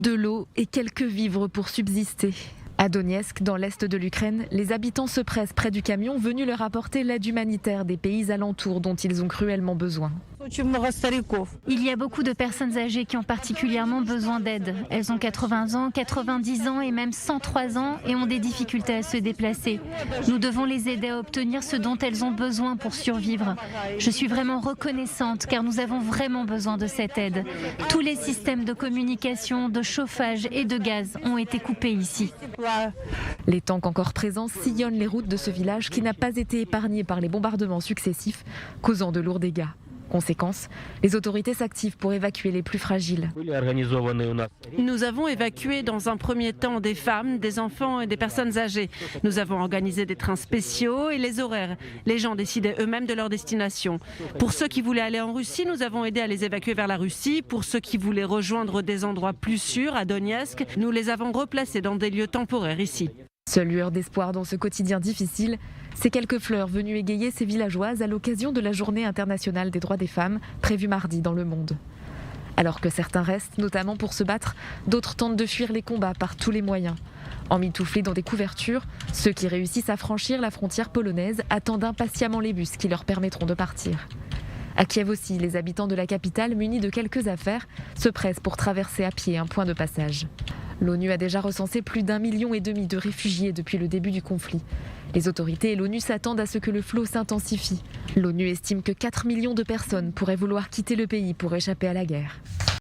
De l'eau et quelques vivres pour subsister. À Donetsk, dans l'est de l'Ukraine, les habitants se pressent près du camion venu leur apporter l'aide humanitaire des pays alentours dont ils ont cruellement besoin. Il y a beaucoup de personnes âgées qui ont particulièrement besoin d'aide. Elles ont 80 ans, 90 ans et même 103 ans et ont des difficultés à se déplacer. Nous devons les aider à obtenir ce dont elles ont besoin pour survivre. Je suis vraiment reconnaissante car nous avons vraiment besoin de cette aide. Tous les systèmes de communication, de chauffage et de gaz ont été coupés ici. Les tanks encore présents sillonnent les routes de ce village qui n'a pas été épargné par les bombardements successifs, causant de lourds dégâts. Conséquence, les autorités s'activent pour évacuer les plus fragiles. Nous avons évacué dans un premier temps des femmes, des enfants et des personnes âgées. Nous avons organisé des trains spéciaux et les horaires. Les gens décidaient eux-mêmes de leur destination. Pour ceux qui voulaient aller en Russie, nous avons aidé à les évacuer vers la Russie. Pour ceux qui voulaient rejoindre des endroits plus sûrs, à Donetsk, nous les avons replacés dans des lieux temporaires ici. Seule lueur d'espoir dans ce quotidien difficile, c'est quelques fleurs venues égayer ces villageoises à l'occasion de la Journée internationale des droits des femmes, prévue mardi dans le monde. Alors que certains restent, notamment pour se battre, d'autres tentent de fuir les combats par tous les moyens. Emmitouflés dans des couvertures, ceux qui réussissent à franchir la frontière polonaise attendent impatiemment les bus qui leur permettront de partir. À Kiev aussi, les habitants de la capitale, munis de quelques affaires, se pressent pour traverser à pied un point de passage. L'ONU a déjà recensé plus d'1,5 million de réfugiés depuis le début du conflit. Les autorités et l'ONU s'attendent à ce que le flot s'intensifie. L'ONU estime que 4 millions de personnes pourraient vouloir quitter le pays pour échapper à la guerre.